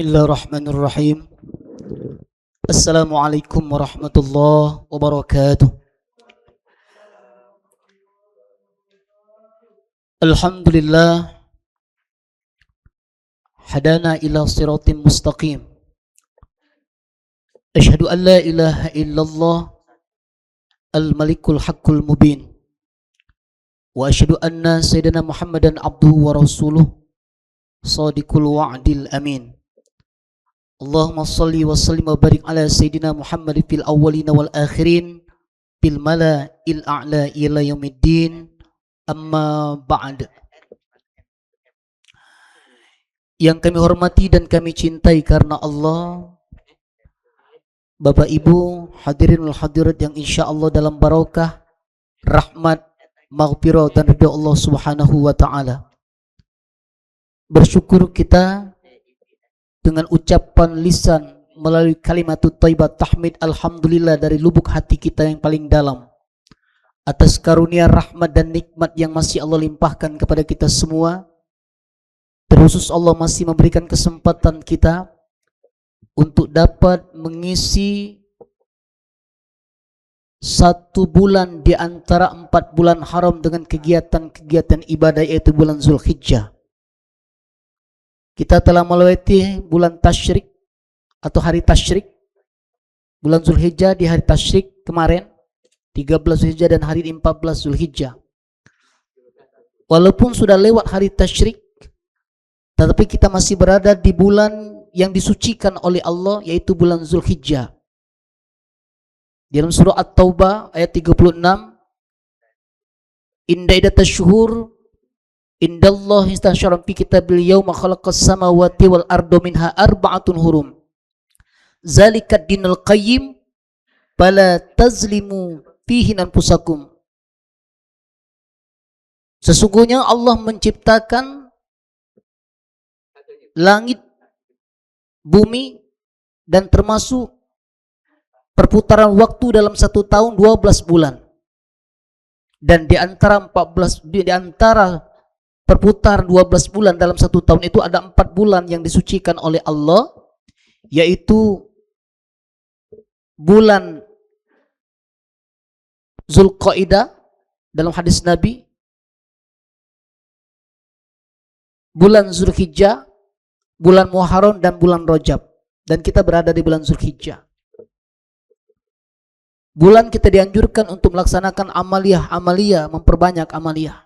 Bismillahirrahmanirrahim. Assalamualaikum warahmatullahi wabarakatuh. Alhamdulillah hadana ila siratim mustaqim. Asyhadu an la ilaha illallah al-malikul haqqul mubin. Wa asyhadu anna sayyidina Muhammadan abduhu wa rasuluh sadiqul wa'dil amin. Allahumma salli wa sallim wa barik ala sayyidina Muhammad fil awwalina wal akhirin bil mala'il a'la ila yaumiddin. Amma ba'd. Yang kami hormati dan kami cintai karena Allah, Bapak Ibu hadirin wal hadirat yang insyaallah dalam barakah, rahmat, maghfirah dan ridha Allah Subhanahu wa taala. Bersyukur kita dengan ucapan lisan melalui kalimatut thayyibat tahmid alhamdulillah dari lubuk hati kita yang paling dalam atas karunia rahmat dan nikmat yang masih Allah limpahkan kepada kita semua. Terkhusus Allah masih memberikan kesempatan kita untuk dapat mengisi 1 bulan di antara 4 bulan haram dengan kegiatan-kegiatan ibadah, yaitu bulan Zulhijjah. Kita telah melewati bulan tasyrik atau hari tasyrik, bulan Zulhijjah di hari tasyrik kemarin 13 Zulhijjah dan hari 14 Zulhijjah. Walaupun sudah lewat hari tasyrik, tetapi kita masih berada di bulan yang disucikan oleh Allah, yaitu bulan Zulhijjah. Di dalam surah At-Taubah ayat 36, Inda idatash syuhur indallahi istashara fi kitabil yawma khalaqas samawati wal arda minha arba'atun hurum. Zalika ad-dinul qayyim fala tazlimu fihi anfusakum. Sesungguhnya Allah menciptakan langit, bumi, dan termasuk perputaran waktu dalam 1 tahun 12 bulan. Dan di antara perputaran 12 bulan dalam 1 tahun itu ada 4 bulan yang disucikan oleh Allah, yaitu bulan Zulqaidah dalam hadis Nabi, bulan Zulhijjah, bulan Muharram, dan bulan Rajab. Dan kita berada di bulan Zulhijjah. Bulan kita dianjurkan untuk melaksanakan amaliyah, memperbanyak amaliyah,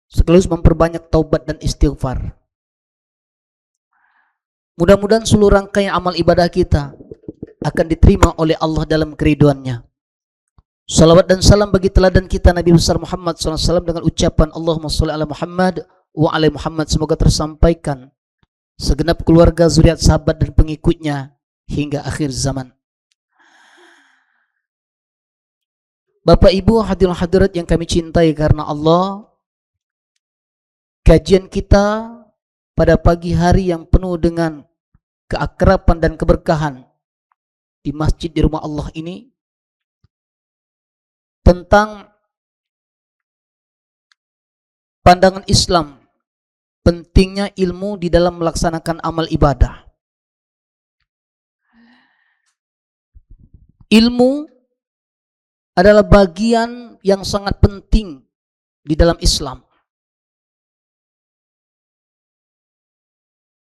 sekaligus memperbanyak taubat dan istighfar. Mudah-mudahan seluruh rangkaian amal ibadah kita akan diterima oleh Allah dalam keriduannya. Salawat dan salam bagi teladan kita Nabi besar Muhammad SAW dengan ucapan Allahumma sholli ala Muhammad wa ala Muhammad. Semoga tersampaikan segenap keluarga, zuriat, sahabat dan pengikutnya hingga akhir zaman. Bapak Ibu hadirin hadirat yang kami cintai karena Allah, kajian kita pada pagi hari yang penuh dengan keakraban dan keberkahan di masjid di rumah Allah ini tentang pandangan Islam, pentingnya ilmu di dalam melaksanakan amal ibadah. Ilmu adalah bagian yang sangat penting di dalam Islam.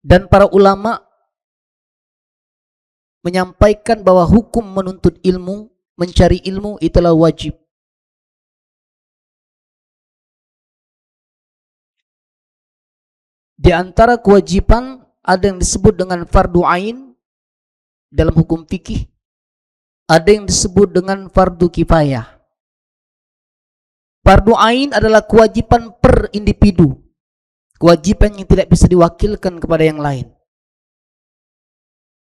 Dan para ulama menyampaikan bahwa hukum menuntut ilmu, mencari ilmu itulah wajib. Di antara kewajiban ada yang disebut dengan fardu ain dalam hukum fikih, ada yang disebut dengan fardu kifayah. Fardu ain adalah kewajiban per individu, kewajiban yang tidak bisa diwakilkan kepada yang lain.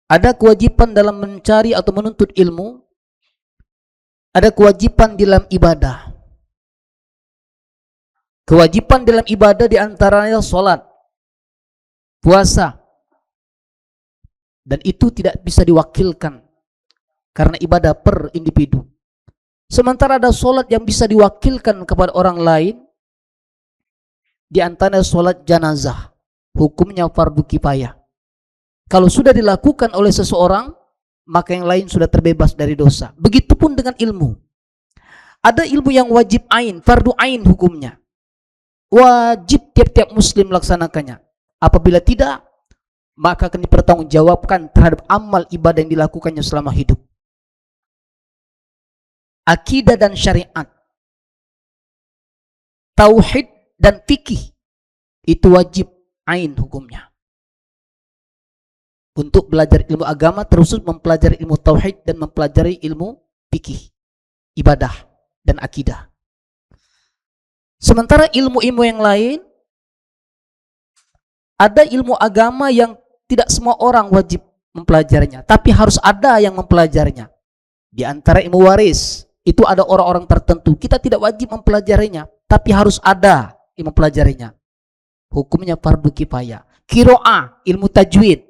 Ada kewajiban dalam mencari atau menuntut ilmu, ada kewajiban dalam ibadah. Kewajiban dalam ibadah diantaranya sholat, puasa, dan itu tidak bisa diwakilkan karena ibadah per individu. Sementara ada sholat yang bisa diwakilkan kepada orang lain, di antara sholat janazah, hukumnya fardu kifayah. Kalau sudah dilakukan oleh seseorang, maka yang lain sudah terbebas dari dosa. Begitupun dengan ilmu. Ada ilmu yang wajib ain, fardu ain hukumnya. Wajib tiap-tiap muslim melaksanakannya. Apabila tidak, maka akan dipertanggungjawabkan terhadap amal ibadah yang dilakukannya selama hidup. Akidah dan syariat, tauhid dan fikih, itu wajib ain hukumnya. Untuk belajar ilmu agama terus mempelajari ilmu tauhid dan mempelajari ilmu fikih, ibadah dan akidah. Sementara ilmu-ilmu yang lain, ada ilmu agama yang tidak semua orang wajib mempelajarinya, tapi harus ada yang mempelajarinya. Di antara ilmu waris, itu ada orang-orang tertentu, kita tidak wajib mempelajarinya, tapi harus ada yang mempelajarinya. Hukumnya fardu kifayah. Qiraah, ilmu tajwid.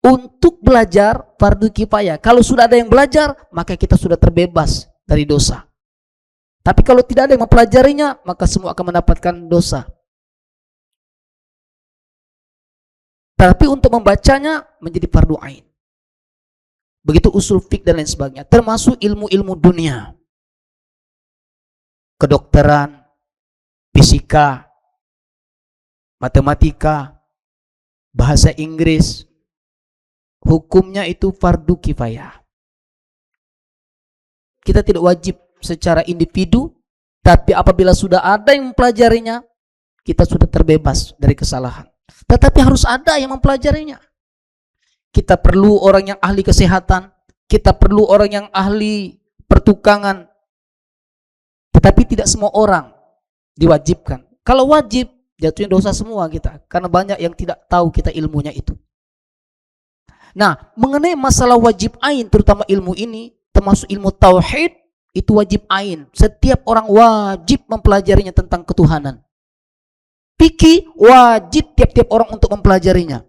Untuk belajar fardu kifayah. Kalau sudah ada yang belajar, maka kita sudah terbebas dari dosa. Tapi kalau tidak ada yang mempelajarinya, maka semua akan mendapatkan dosa. Tapi untuk membacanya menjadi fardu ain. Begitu usul fiqh dan lain sebagainya. Termasuk ilmu-ilmu dunia. Kedokteran, fisika, matematika, bahasa Inggris. Hukumnya itu fardu kifayah. Kita tidak wajib secara individu, tapi apabila sudah ada yang mempelajarinya, kita sudah terbebas dari kesalahan. Tetapi harus ada yang mempelajarinya. Kita perlu orang yang ahli kesehatan, kita perlu orang yang ahli pertukangan, tetapi tidak semua orang diwajibkan. Kalau wajib, jatuhnya dosa semua kita, karena banyak yang tidak tahu kita ilmunya itu. Nah, mengenai masalah wajib ain, terutama ilmu ini, termasuk ilmu tauhid, itu wajib ain. Setiap orang wajib mempelajarinya tentang ketuhanan. Fikih wajib tiap-tiap orang untuk mempelajarinya.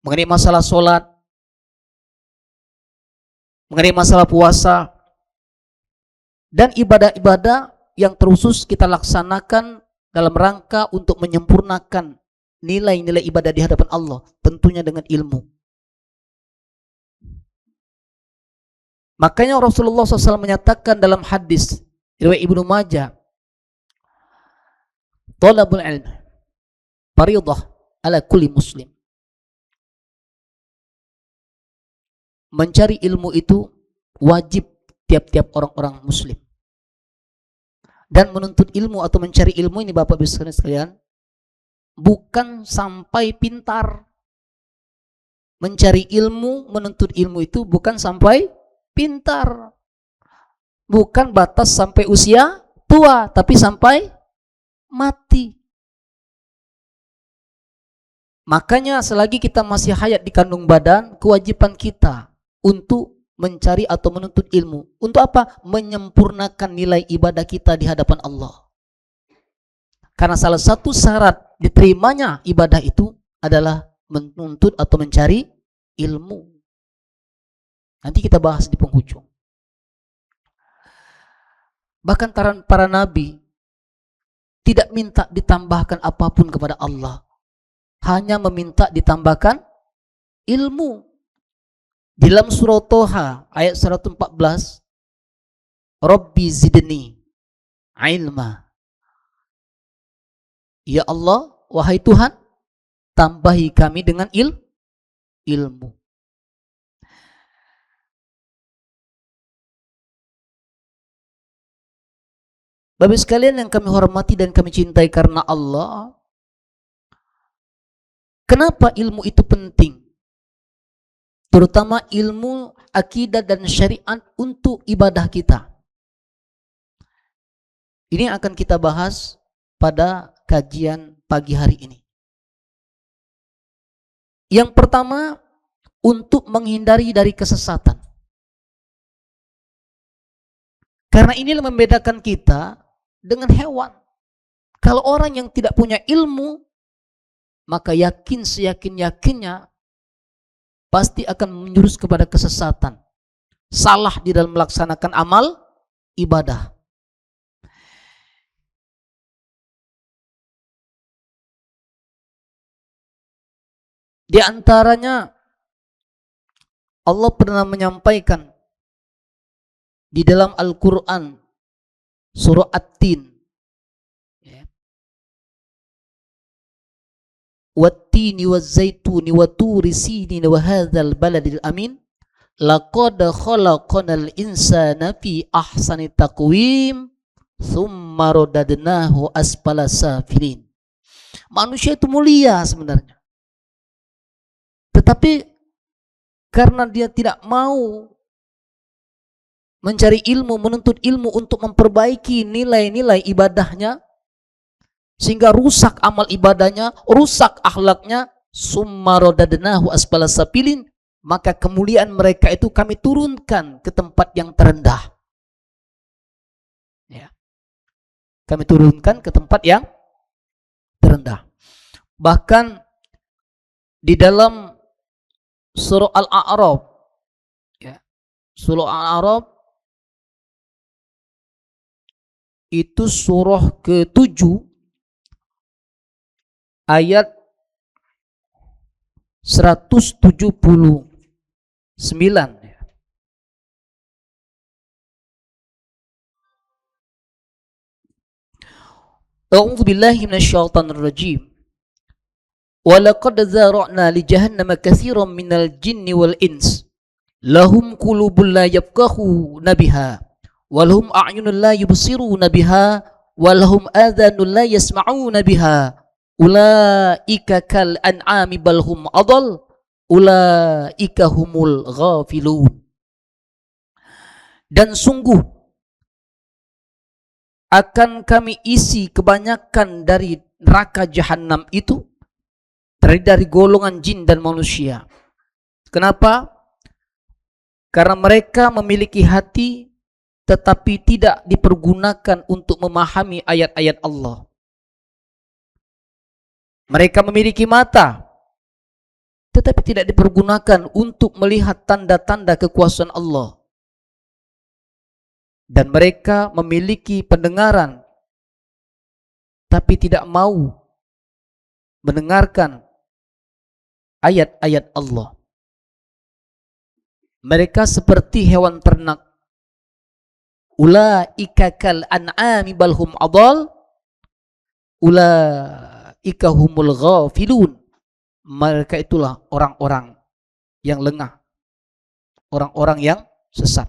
Mengenai masalah sholat, mengenai masalah puasa, dan ibadah-ibadah yang terusus kita laksanakan dalam rangka untuk menyempurnakan nilai-nilai ibadah di hadapan Allah, tentunya dengan ilmu. Makanya Rasulullah SAW menyatakan dalam hadis riwayat Ibnu Majah, talabul ilm fardhah ala kulli muslim. Mencari ilmu itu wajib tiap-tiap orang-orang muslim. Dan menuntut ilmu atau mencari ilmu ini Bapak Ibu sekalian, bukan sampai pintar. Mencari ilmu, menuntut ilmu itu bukan sampai pintar. Bukan batas sampai usia tua, tapi sampai mati. Makanya selagi kita masih hayat di kandung badan, kewajiban kita untuk mencari atau menuntut ilmu. Untuk apa? Menyempurnakan nilai ibadah kita di hadapan Allah. Karena salah satu syarat diterimanya ibadah itu adalah menuntut atau mencari ilmu. Nanti kita bahas di penghujung. Bahkan para nabi tidak minta ditambahkan apapun kepada Allah. Hanya meminta ditambahkan ilmu. Di dalam surah Toha ayat 114, Rabbi zidni ilma. Ya Allah, wahai Tuhan, tambahi kami dengan ilmu. Bapak sekalian yang kami hormati dan kami cintai karena Allah, kenapa ilmu itu penting? Terutama ilmu akidah dan syariat untuk ibadah kita. Ini akan kita bahas pada kajian pagi hari ini. Yang pertama, untuk menghindari dari kesesatan. Karena inilah membedakan kita dengan hewan. Kalau orang yang tidak punya ilmu, maka yakin seyakin-yakinnya pasti akan menjurus kepada kesesatan. Salah di dalam melaksanakan amal ibadah. Di antaranya Allah pernah menyampaikan di dalam Al-Quran surah At-Tin, ya. Wat-tini waz-zaituni wa turi sinin wa hadzal baladil amin laqad khalaqnal insana fi ahsani taqwim thumma radadnahu asfala safilin. Manusia itu mulia sebenarnya, tetapi karena dia tidak mau mencari ilmu, menuntut ilmu untuk memperbaiki nilai-nilai ibadahnya, sehingga rusak amal ibadahnya, rusak akhlaknya, summa radadnahu asfala safilin, maka kemuliaan mereka itu kami turunkan ke tempat yang terendah. Ya. Kami turunkan ke tempat yang terendah. Bahkan di dalam surah Al-A'raf, ya, surah Al-A'raf itu surah ke-7 ayat 179. A'udzu billahi minasyaitonir rajim. Walaqad zara'na li jahannama katsiran minal jinni wal ins lahum qulubun la yafqahuna biha walhum a'yunun la yubsiruna biha walhum adhanun la yasma'una biha ulaika kal an'ami bal hum adall ulaika humul ghafilun. Dan sungguh akan kami isi kebanyakan dari neraka jahanam itu terdiri dari golongan jin dan manusia. Kenapa? Karena mereka memiliki hati tetapi tidak dipergunakan untuk memahami ayat-ayat Allah. Mereka memiliki mata tetapi tidak dipergunakan untuk melihat tanda-tanda kekuasaan Allah. Dan mereka memiliki pendengaran tapi tidak mau mendengarkan ayat-ayat Allah. Mereka seperti hewan ternak. Ulaika kal an'ami bal hum adall ulaika humul ghafilun. Mereka itulah orang-orang yang lengah, orang-orang yang sesat.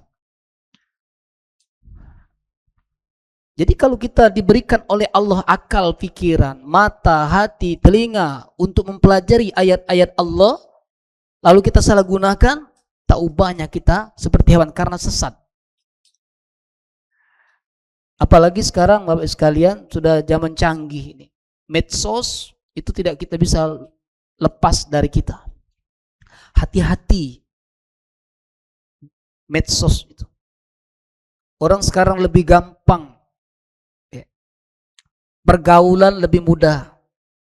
Jadi kalau kita diberikan oleh Allah akal, pikiran, mata, hati, telinga untuk mempelajari ayat-ayat Allah, lalu kita salah gunakan, tak ubahnya kita seperti hewan karena sesat. Apalagi sekarang Bapak sekalian sudah zaman canggih ini. Medsos itu tidak kita bisa lepas dari kita. Hati-hati medsos itu. Orang sekarang lebih gampang, pergaulan lebih mudah,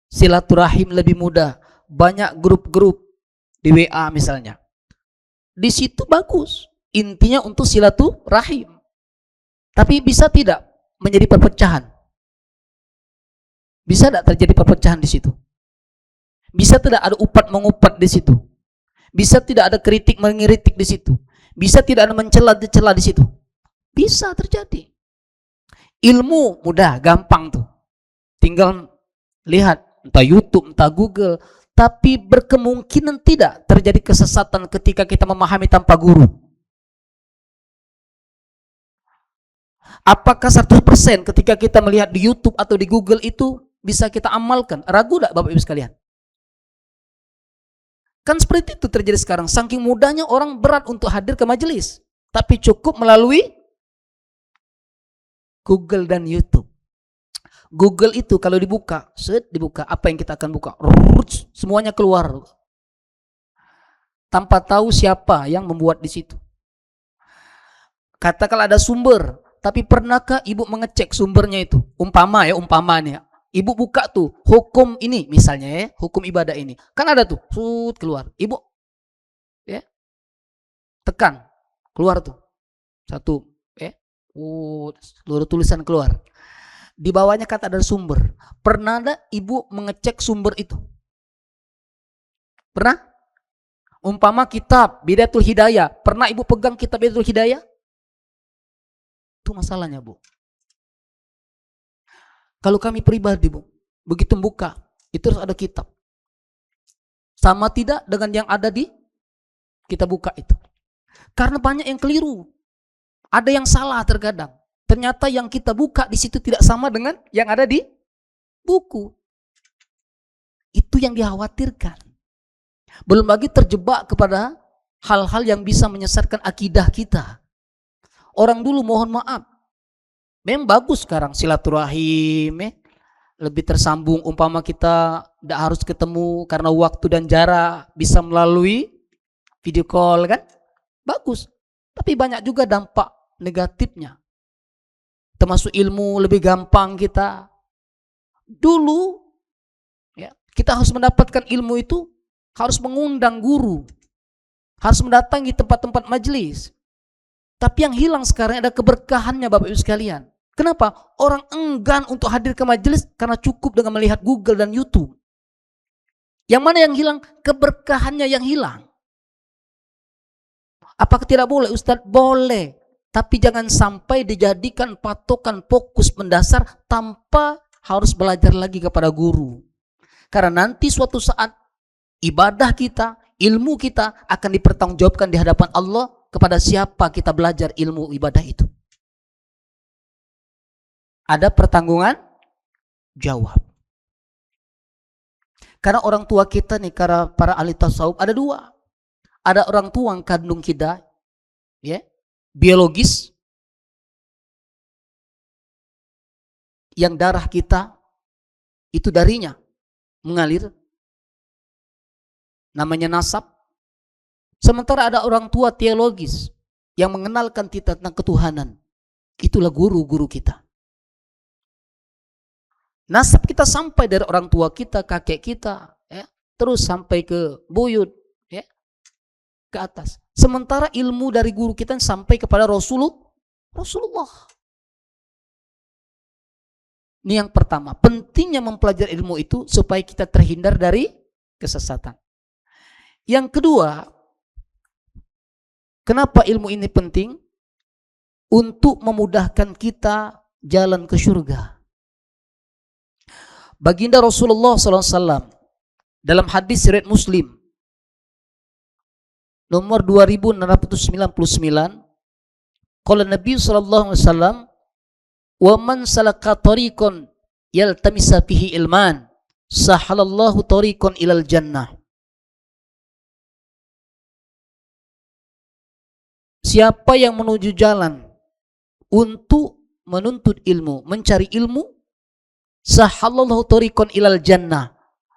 silaturahim lebih mudah, banyak grup-grup di WA misalnya. Di situ bagus, intinya untuk silaturahim. Tapi bisa tidak menjadi perpecahan? Bisa tidak terjadi perpecahan di situ? Bisa tidak ada upat mengupat di situ? Bisa tidak ada kritik mengkritik di situ? Bisa tidak ada mencela di situ? Bisa terjadi. Ilmu mudah, gampang tuh. Tinggal lihat entah YouTube, entah Google, tapi berkemungkinan tidak terjadi kesesatan ketika kita memahami tanpa guru. Apakah 100% ketika kita melihat di YouTube atau di Google itu bisa kita amalkan? Ragu tidak Bapak Ibu sekalian? Kan seperti itu terjadi sekarang. Saking mudahnya orang berat untuk hadir ke majelis, tapi cukup melalui Google dan YouTube. Google itu kalau dibuka, dibuka, apa yang kita akan buka? Semuanya keluar. Tanpa tahu siapa yang membuat di situ. Katakanlah ada sumber, tapi pernahkah ibu mengecek sumbernya itu? Umpamanya. Ibu buka tuh, hukum ini misalnya ya, hukum ibadah ini. Kan ada tuh, keluar. Ibu ya, tekan, keluar tuh. Satu, seluruh tulisan keluar. Di bawahnya kata ada sumber. Pernah ada ibu mengecek sumber itu? Pernah? Umpama kitab Bidayatul Hidayah, pernah ibu pegang kitab Bidayatul Hidayah? Itu masalahnya, Bu. Kalau kami pribadi, Bu, begitu buka, itu harus ada kitab. Sama tidak dengan yang ada di kita buka itu. Karena banyak yang keliru. Ada yang salah terkadang. Ternyata yang kita buka di situ tidak sama dengan yang ada di buku. Itu yang dikhawatirkan. Belum lagi terjebak kepada hal-hal yang bisa menyesatkan akidah kita. Orang dulu mohon maaf, memang bagus sekarang silaturahim, lebih tersambung. Umpama kita tidak harus ketemu karena waktu dan jarak, bisa melalui video call kan, bagus. Tapi banyak juga dampak negatifnya. Termasuk ilmu lebih gampang kita. Dulu ya, kita harus mendapatkan ilmu itu harus mengundang guru, harus mendatangi tempat-tempat majelis. Tapi yang hilang sekarang ada keberkahannya, Bapak Ibu sekalian. Kenapa? Orang enggan untuk hadir ke majelis karena cukup dengan melihat Google dan YouTube. Yang mana yang hilang? Keberkahannya yang hilang. Apakah tidak boleh, Ustaz? Boleh. Tapi jangan sampai dijadikan patokan fokus mendasar tanpa harus belajar lagi kepada guru. Karena nanti suatu saat ibadah kita, ilmu kita akan dipertanggungjawabkan di hadapan Allah kepada siapa kita belajar ilmu ibadah itu. Ada pertanggungan jawab. Karena orang tua kita nih, karena para ahli tasawuf ada dua. Ada orang tua yang kandung kita, ya, biologis, yang darah kita itu darinya mengalir, namanya nasab. Sementara ada orang tua teologis yang mengenalkan kita tentang ketuhanan. Itulah guru-guru kita. Nasab kita sampai dari orang tua kita, kakek kita, ya, terus sampai ke buyut, ya, ke atas. Sementara ilmu dari guru kita sampai kepada Rasulullah. Ini yang pertama. Pentingnya mempelajari ilmu itu supaya kita terhindar dari kesesatan. Yang kedua, kenapa ilmu ini penting? Untuk memudahkan kita jalan ke surga. Baginda Rasulullah SAW dalam hadis riwayat Muslim nomor 2699, qala Nabi sallallahu alaihi wasallam, "Wa man salaka tariqan yaltamisa fihi ilman, sahalallahu tariqan ilal jannah." Siapa yang menuju jalan untuk menuntut ilmu, mencari ilmu, sahalallahu tariqan ilal jannah,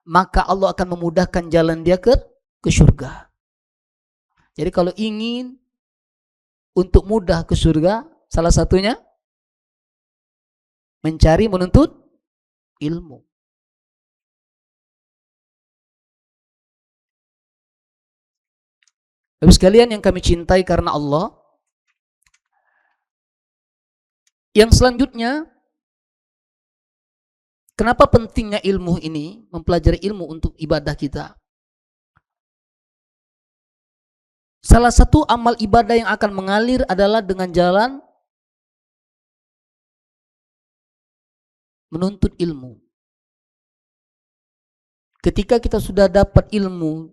maka Allah akan memudahkan jalan dia ke surga. Jadi kalau ingin untuk mudah ke surga, salah satunya mencari, menuntut ilmu. Bapak sekalian yang kami cintai karena Allah, yang selanjutnya, kenapa pentingnya ilmu ini, mempelajari ilmu untuk ibadah kita? Salah satu amal ibadah yang akan mengalir adalah dengan jalan menuntut ilmu. Ketika kita sudah dapat ilmu,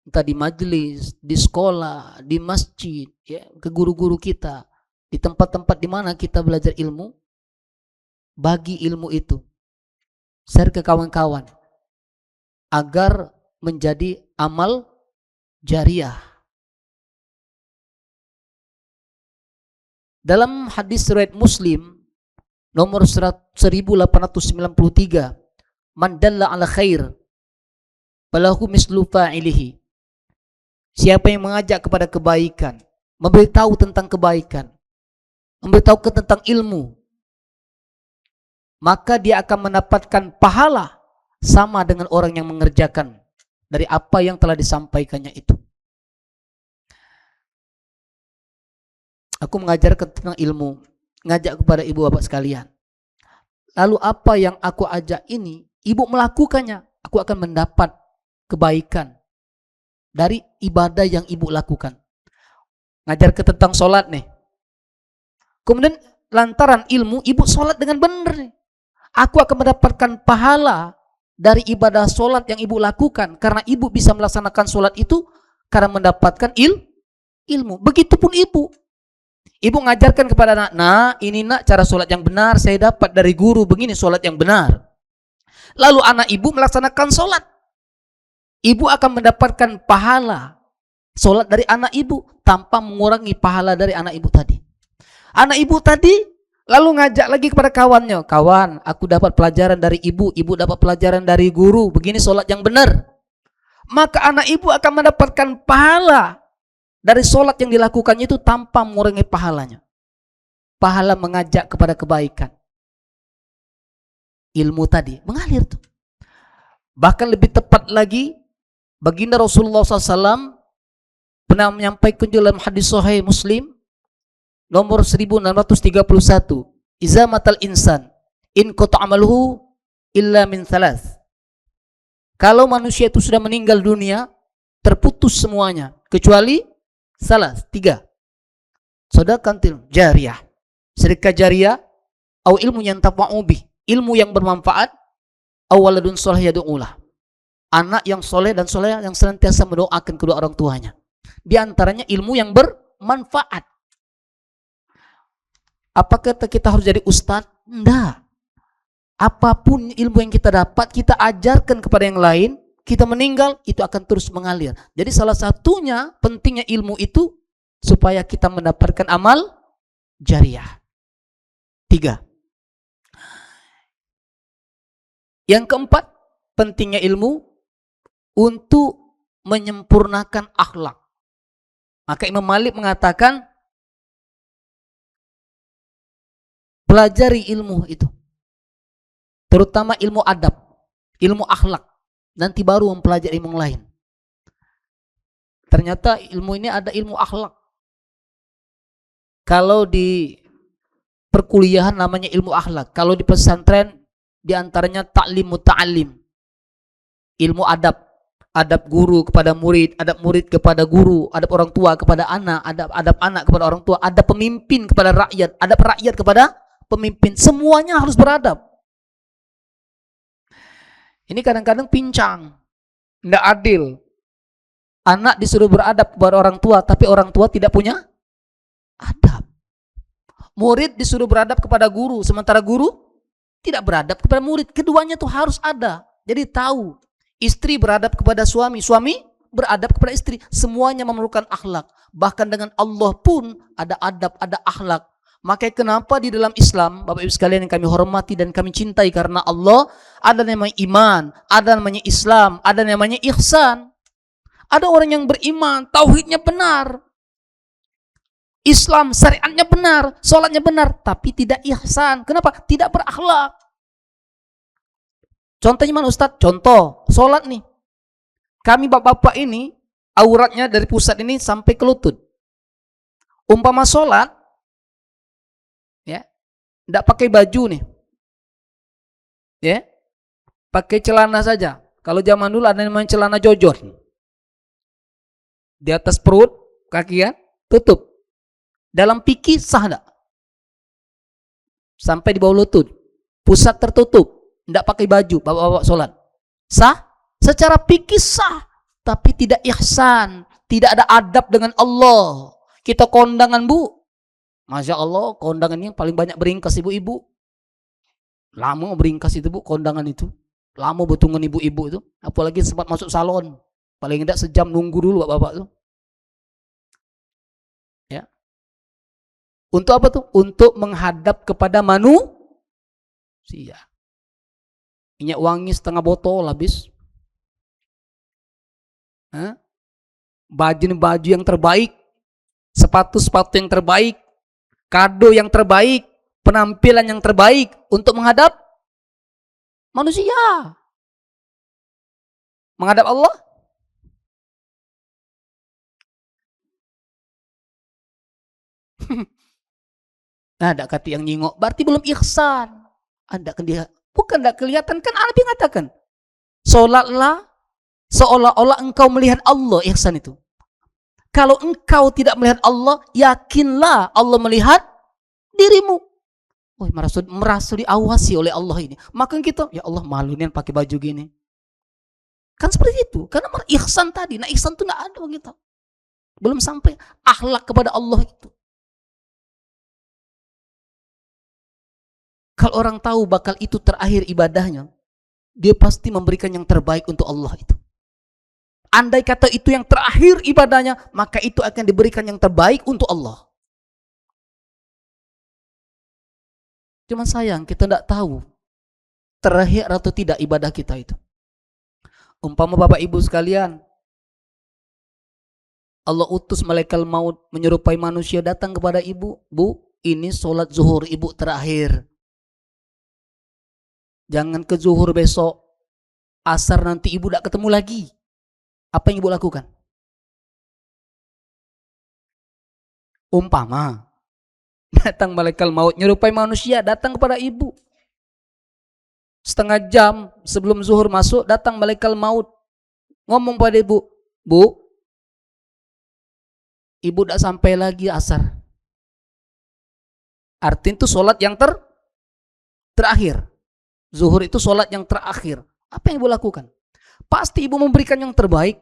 entah di majelis, di sekolah, di masjid, ya, ke guru-guru kita, di tempat-tempat di mana kita belajar ilmu, bagi ilmu itu, share ke kawan-kawan, agar menjadi amal jariah. Dalam hadis riwayat Muslim nomor 1893, man dalla ala khair falahu mislu fa'ilihi. Siapa yang mengajak kepada kebaikan, memberitahu tentang kebaikan, memberitahu tentang ilmu, maka dia akan mendapatkan pahala sama dengan orang yang mengerjakan dari apa yang telah disampaikannya itu. Aku mengajarkan tentang ilmu, ngajak kepada ibu bapak sekalian. Lalu apa yang aku ajak ini, ibu melakukannya, aku akan mendapat kebaikan. dari ibadah yang ibu lakukan. Ngajar ke tentang sholat nih. Kemudian lantaran ilmu, ibu sholat dengan benar nih. Aku akan mendapatkan pahala dari ibadah sholat yang ibu lakukan. Karena ibu bisa melaksanakan sholat itu karena mendapatkan ilmu. Begitupun ibu. Ibu ngajarkan kepada anak, nah ini nak cara sholat yang benar, saya dapat dari guru, begini sholat yang benar. Lalu anak ibu melaksanakan sholat. Ibu akan mendapatkan pahala sholat dari anak ibu tanpa mengurangi pahala dari anak ibu tadi. Anak ibu tadi lalu ngajak lagi kepada kawannya, kawan, aku dapat pelajaran dari ibu dapat pelajaran dari guru, begini sholat yang benar. Maka anak ibu akan mendapatkan pahala dari sholat yang dilakukannya itu tanpa mengurangi pahalanya. Pahala mengajak kepada kebaikan. Ilmu tadi mengalir tuh. Bahkan lebih tepat lagi, baginda Rasulullah SAW pernah menyampaikan dalam hadis Sahih Muslim nomor 1631, iza matal insan in qata amaluhu illa min thalath. Kalau manusia itu sudah meninggal dunia, terputus semuanya kecuali salah, 3. Shadaqatin jariyah, sedekah jariyah, atau ilmu yang tafa'u bih, ilmu yang bermanfaat, aw waladun sholih yad'ulah, anak yang soleh dan soleh yang senantiasa mendoakan kedua orang tuanya. Di antaranya ilmu yang bermanfaat. Apakah kita harus jadi ustadz? Enggak. Apapun ilmu yang kita dapat, kita ajarkan kepada yang lain, kita meninggal, itu akan terus mengalir. Jadi salah satunya pentingnya ilmu itu supaya kita mendapatkan amal jariyah. 3. Yang keempat, pentingnya ilmu untuk menyempurnakan akhlak. Maka Imam Malik mengatakan, pelajari ilmu itu, terutama ilmu adab, ilmu akhlak, nanti baru mempelajari ilmu lain. Ternyata ilmu ini ada ilmu akhlak. Kalau di perkuliahan namanya ilmu akhlak, kalau di pesantren diantaranya ta'lim muta'allim, ilmu adab, adab guru kepada murid, adab murid kepada guru, adab orang tua kepada anak, adab anak kepada orang tua, adab pemimpin kepada rakyat, adab rakyat kepada pemimpin, semuanya harus beradab. Ini kadang-kadang pincang, tidak adil. Anak disuruh beradab kepada orang tua, tapi orang tua tidak punya adab. Murid disuruh beradab kepada guru, sementara guru tidak beradab kepada murid. Keduanya tuh harus ada. Jadi tahu, istri beradab kepada suami, suami beradab kepada istri. Semuanya memerlukan akhlak. Bahkan dengan Allah pun ada adab, ada akhlak. Makanya kenapa di dalam Islam, Bapak Ibu sekalian yang kami hormati dan kami cintai karena Allah, ada namanya iman, ada namanya Islam, ada namanya ihsan. Ada orang yang beriman, tauhidnya benar, Islam, syariatnya benar, sholatnya benar, tapi tidak ihsan. Kenapa? Tidak berakhlak. Contohnya mana Ustadz? Contoh, sholat nih. Kami bapak-bapak ini, auratnya dari pusat ini sampai ke lutut. Umpama sholat, ya, tidak pakai baju nih, ya, pakai celana saja. Kalau zaman dulu ada yang namanya celana jojor, di atas perut, kaki kan, tutup. Dalam fikih sah enggak? Sampai di bawah lutut, pusat tertutup, tidak pakai baju, bapak-bapak sholat, sah? Secara fikih sah, tapi tidak ihsan, tidak ada adab dengan Allah. Kita kondangan bu, Masya Allah, kondangan ini yang paling banyak beringkas ibu-ibu. Lama beringkas itu bu, kondangan itu. Lama betungan ibu-ibu itu, apalagi sempat masuk salon. Paling tidak sejam nunggu dulu bapak-bapak itu. Ya. Untuk apa tuh? Untuk menghadap kepada manusia. Minyak wangi setengah botol habis. Baju yang terbaik, sepatu-sepatu yang terbaik, kado yang terbaik, penampilan yang terbaik untuk menghadap manusia. Menghadap Allah. Nah, ada kata yang nyingok, berarti belum ihsan. Anda kan dia, bukan tidak kelihatan kan Nabi mengatakan, sholatlah Seolah-olah engkau melihat Allah, ihsan itu. Kalau engkau tidak melihat Allah, yakinlah Allah melihat dirimu. Oh, merasa diawasi oleh Allah ini. Maka kita, ya Allah, malu nih pakai baju gini. Kan seperti itu. Karena ihsan tadi. Nah, ihsan itu tidak ada begitu. Belum sampai akhlak kepada Allah itu. Kalau orang tahu bakal itu terakhir ibadahnya, dia pasti memberikan yang terbaik untuk Allah itu. Andai kata itu yang terakhir ibadahnya, maka itu akan diberikan yang terbaik untuk Allah. Cuman sayang, kita tidak tahu terakhir atau tidak ibadah kita itu. Umpama Bapak Ibu sekalian, Allah utus malaikat maut menyerupai manusia datang kepada ibu, Bu, ini sholat zuhur ibu terakhir. Jangan ke zuhur besok, asar nanti ibu tidak ketemu lagi. Apa yang ibu lakukan? Umpama datang malaikat maut menyerupai manusia datang kepada ibu. Setengah jam sebelum zuhur masuk, datang malaikat maut ngomong pada ibu, Bu, ibu tidak sampai lagi asar. Artinya itu sholat yang terakhir. Zuhur itu sholat yang terakhir. Apa yang ibu lakukan? Pasti ibu memberikan yang terbaik.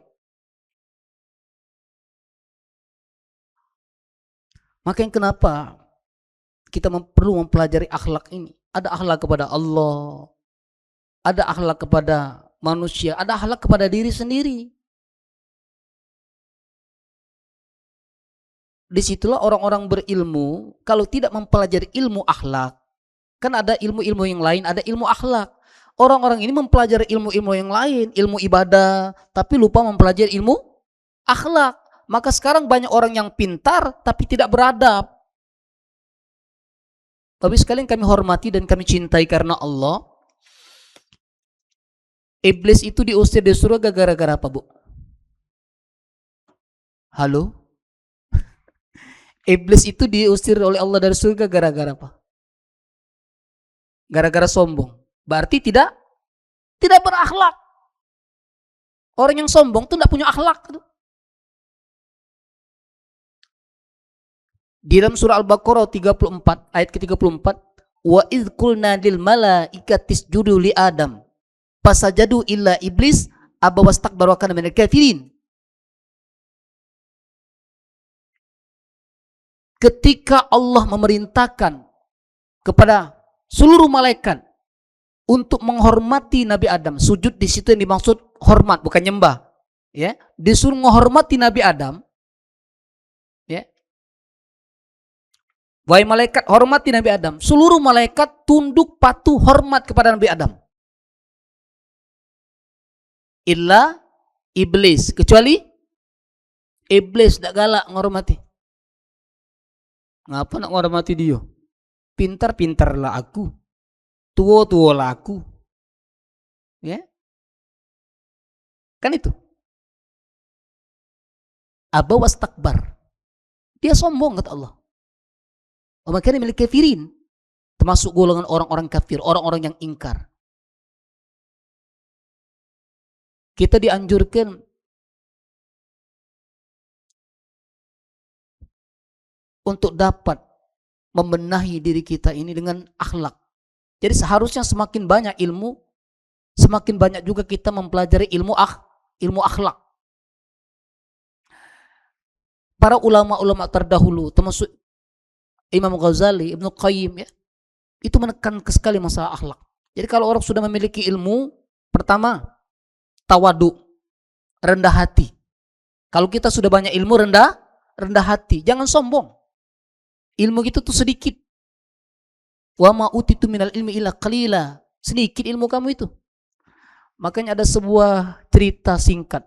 Makanya kenapa kita perlu mempelajari akhlak ini. Ada akhlak kepada Allah, ada akhlak kepada manusia, ada akhlak kepada diri sendiri. Disitulah orang-orang berilmu, kalau tidak mempelajari ilmu akhlak, kan ada ilmu-ilmu yang lain, ada ilmu akhlak. Orang-orang ini mempelajari ilmu-ilmu yang lain, ilmu ibadah, tapi lupa mempelajari ilmu akhlak. Maka sekarang banyak orang yang pintar, tapi tidak beradab. Tapi sekalian kami hormati dan kami cintai karena Allah. Iblis itu diusir dari surga gara-gara apa, Bu? Halo? Iblis itu diusir oleh Allah dari surga gara-gara apa? Gara-gara sombong. Berarti tidak berakhlak. Orang yang sombong itu tidak punya akhlak. Di dalam surah Al-Baqarah 34 ayat ke-34, wa idz qulna lil malaikati isjudu li Adam fasajadu illa iblis aba wastakbara wa kana minal kafirin. Ketika Allah memerintahkan kepada seluruh malaikat untuk menghormati Nabi Adam, sujud di situ yang dimaksud hormat, bukan nyembah. Ya, disuruh menghormati Nabi Adam. Ya. Wahai malaikat, hormati Nabi Adam. Seluruh malaikat tunduk patuh hormat kepada Nabi Adam. Illa iblis, kecuali iblis tidak galak menghormati. Ngapa nak menghormati dia? Pintar-pintarlah aku, tua-tualah aku. Ya, kan itu. Aba wastakbar, dia sombong kata Allah. Makanya milik kafirin, termasuk golongan orang-orang kafir, orang-orang yang ingkar. Kita dianjurkan untuk dapat membenahi diri kita ini dengan akhlak. Jadi seharusnya semakin banyak ilmu, semakin banyak juga kita mempelajari ilmu akhlak. Para ulama-ulama terdahulu, termasuk Imam Ghazali, Ibnu Qayyim, ya, itu menekan sekali masalah akhlak. Jadi kalau orang sudah memiliki ilmu, pertama, tawadu, rendah hati. Kalau kita sudah banyak ilmu, rendah hati, jangan sombong. Ilmu itu tuh sedikit. Wa ma utitu minal ilmi illa qalila. Sedikit ilmu kamu itu. Makanya ada sebuah cerita singkat,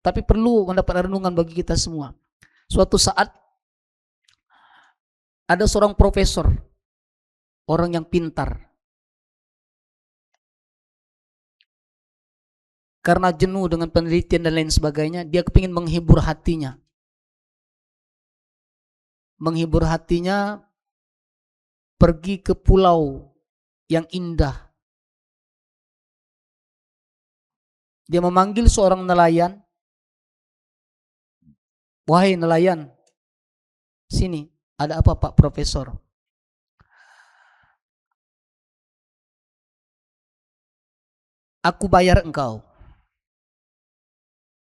tapi perlu mendapat renungan bagi kita semua. Suatu saat ada seorang profesor, orang yang pintar. Karena jenuh dengan penelitian dan lain sebagainya, dia kepingin menghibur hatinya. Menghibur hatinya, pergi ke pulau yang indah. Dia memanggil seorang nelayan. Wahai nelayan, sini, ada apa Pak Profesor? Aku bayar engkau.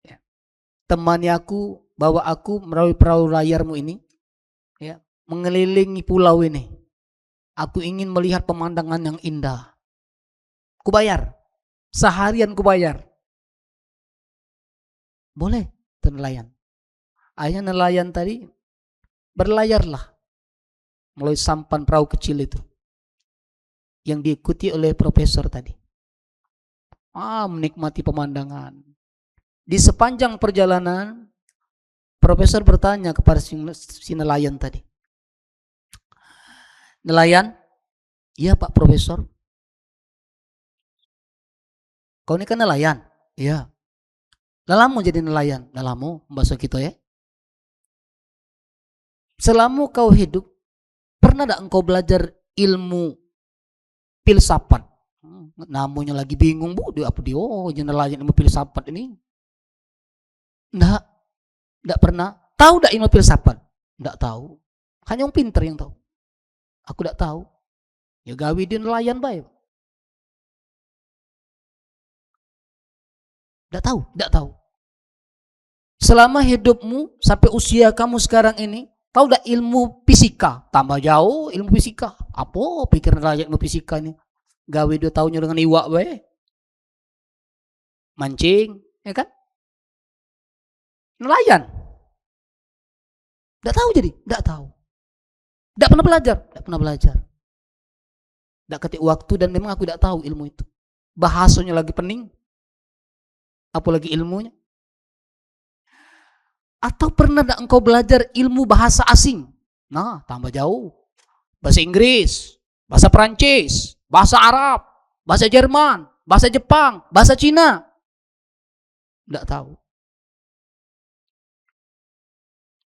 Ya. Temani aku, bawa aku melalui perahu layarmu ini, ya, mengelilingi pulau ini. Aku ingin melihat pemandangan yang indah. Ku bayar. Seharian ku bayar. Boleh, nelayan. Akhirnya nelayan tadi berlayarlah melalui sampan perahu kecil itu yang diikuti oleh profesor tadi. Menikmati pemandangan. Di sepanjang perjalanan, profesor bertanya kepada si nelayan tadi. Nelayan, iya Pak Profesor. Kau ini kan nelayan? Iya. Lalamu jadi nelayan? Lalamu, bahasa kita ya. Selama kau hidup, pernah tak engkau belajar ilmu filsafat? Namanya lagi bingung bu, dia apa dia? Nelayan ilmu filsafat ini? Enggak pernah. Tahu tak ilmu filsafat? Enggak tahu. Hanya yang pintar yang tahu. Aku enggak tahu. Ya gawi dia nelayan baik. Enggak tahu. Selama hidupmu sampai usia kamu sekarang ini, tahu enggak ilmu fisika? Tambah jauh ilmu fisika. Apa pikir nelayan ilmu fisika ini? Gawi dia tahunya dengan iwak baik. Mancing, ya kan? Nelayan. Enggak tahu jadi, enggak tahu. Enggak pernah belajar. Enggak ketik waktu dan memang aku enggak tahu ilmu itu. Bahasanya lagi pening. Apalagi ilmunya. Atau pernah enggak engkau belajar ilmu bahasa asing? Nah, tambah jauh. Bahasa Inggris, bahasa Perancis, bahasa Arab, bahasa Jerman, bahasa Jepang, bahasa Cina. Enggak tahu.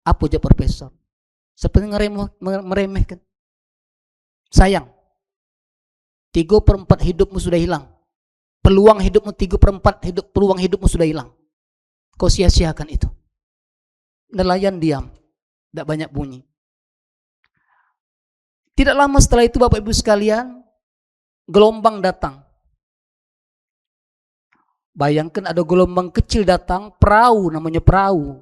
Apa aja profesor? Seperti meremehkan. Sayang. 3/4 hidupmu sudah hilang. Peluang hidupmu 3/4 peluang hidupmu sudah hilang. Kau sia-siakan itu. Nelayan diam. Tidak banyak bunyi. Tidak lama setelah itu Bapak Ibu sekalian, gelombang datang. Bayangkan ada gelombang kecil datang, perahu namanya perahu.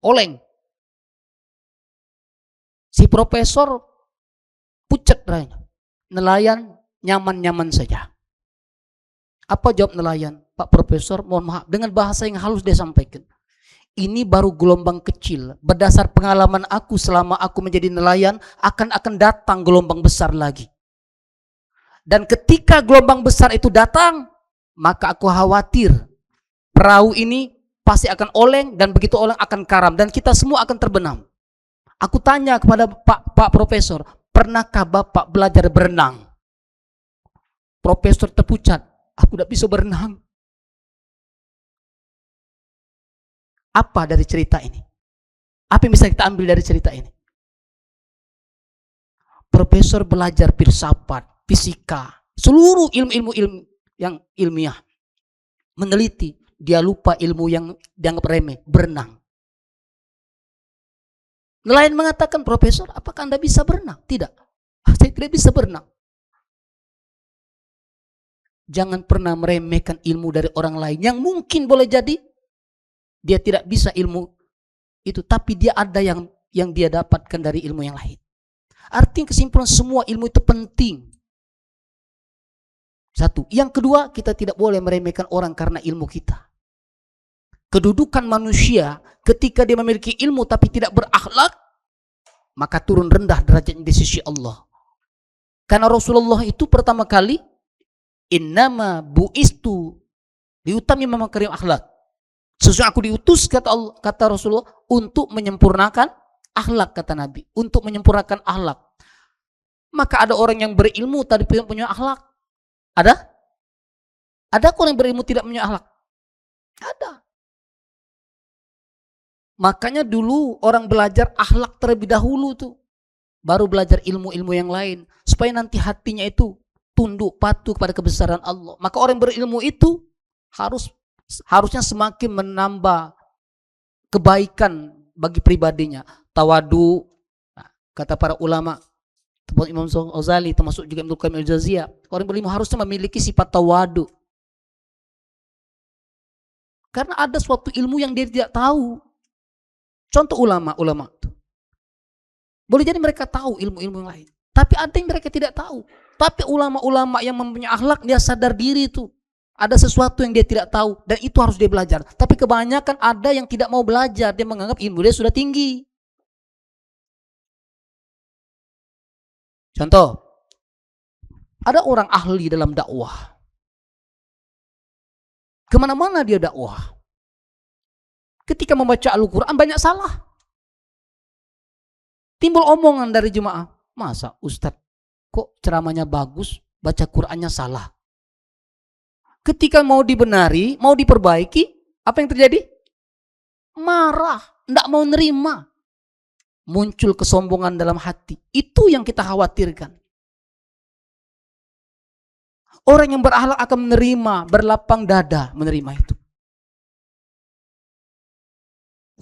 Oleng. Si profesor pucat raya. Nelayan nyaman-nyaman saja. Apa jawab nelayan? Pak Profesor, mohon maaf, dengan bahasa yang halus dia sampaikan. Ini baru gelombang kecil. Berdasar pengalaman aku selama aku menjadi nelayan, akan datang gelombang besar lagi. Dan ketika gelombang besar itu datang, maka aku khawatir perahu ini pasti akan oleng, dan begitu oleng akan karam, dan kita semua akan terbenam. Aku tanya kepada Pak Profesor, pernahkah Bapak belajar berenang? Profesor terpucat, aku tidak bisa berenang. Apa dari cerita ini? Apa yang bisa kita ambil dari cerita ini? Profesor belajar filsafat, fisika, seluruh ilmu yang ilmiah. Meneliti, dia lupa ilmu yang dianggap remeh, berenang. Nelayan mengatakan, Profesor, apakah Anda bisa berenang? Tidak, saya tidak bisa berenang. Jangan pernah meremehkan ilmu dari orang lain yang mungkin boleh jadi dia tidak bisa ilmu itu, tapi dia ada yang dia dapatkan dari ilmu yang lain. Artinya kesimpulan semua ilmu itu penting. Satu. Yang kedua, kita tidak boleh meremehkan orang karena ilmu kita. Kedudukan manusia ketika dia memiliki ilmu tapi tidak berakhlak, maka turun rendah derajatnya di sisi Allah. Karena Rasulullah itu pertama kali, innama bu'istu diutami makarim akhlak. Sesungguhnya aku diutus, kata Rasulullah, untuk menyempurnakan akhlak, kata Nabi, untuk menyempurnakan akhlak. Maka ada orang yang berilmu tapi tidak punya akhlak. Ada? Ada orang yang berilmu tidak punya akhlak? Ada. Makanya dulu orang belajar akhlak terlebih dahulu tuh, baru belajar ilmu-ilmu yang lain, supaya nanti hatinya itu tunduk patuh kepada kebesaran Allah. Maka orang berilmu itu harusnya semakin menambah kebaikan bagi pribadinya. Tawadu, kata para ulama, termasuk Imam Ghazali, termasuk juga Ibnu Qayyim al-Jauziyah, orang berilmu harusnya memiliki sifat tawadu. Karena ada suatu ilmu yang dia tidak tahu. Contoh ulama-ulama itu. Boleh jadi mereka tahu ilmu-ilmu yang lain, tapi ada yang mereka tidak tahu. Tapi ulama-ulama yang mempunyai akhlak, dia sadar diri itu. Ada sesuatu yang dia tidak tahu, dan itu harus dia belajar. Tapi kebanyakan ada yang tidak mau belajar, dia menganggap ilmu dia sudah tinggi. Contoh, ada orang ahli dalam dakwah. Kemana-mana dia dakwah. Ketika membaca Al-Quran banyak salah. Timbul omongan dari jemaah. Masa Ustadz kok ceramahnya bagus, baca Qurannya salah? Ketika mau dibenari, mau diperbaiki, apa yang terjadi? Marah, tidak mau nerima. Muncul kesombongan dalam hati. Itu yang kita khawatirkan. Orang yang berakhlak akan menerima, berlapang dada menerima itu.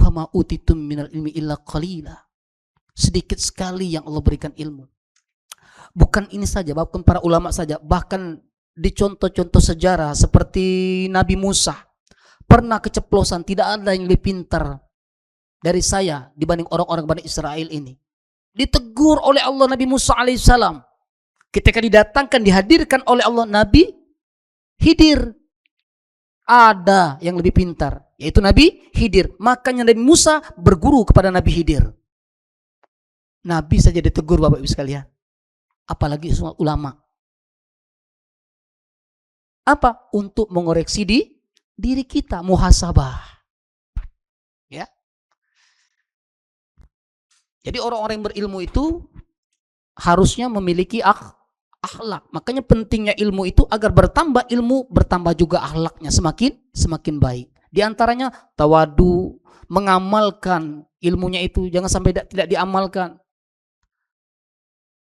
Wa ma utitum minal ilmi illa qalila. Sedikit sekali yang Allah berikan ilmu. Bukan ini saja, bahkan para ulama saja, bahkan di contoh-contoh sejarah seperti Nabi Musa pernah keceplosan, tidak ada yang lebih pintar dari saya dibanding orang-orang Bani Israel ini. Ditegur oleh Allah Nabi Musa alaihissalam. Ketika didatangkan, dihadirkan oleh Allah Nabi Khidir. Ada yang lebih pintar, yaitu Nabi Khidir. Makanya Nabi Musa berguru kepada Nabi Khidir. Nabi saja ditegur, Bapak Ibu sekalian. Apalagi semua ulama. Apa? Untuk mengoreksi diri kita, muhasabah. Ya. Jadi orang-orang yang berilmu itu harusnya memiliki akhlak. Makanya pentingnya ilmu itu agar bertambah ilmu, bertambah juga akhlaknya semakin baik. Di antaranya tawadu, mengamalkan ilmunya itu, jangan sampai tidak diamalkan.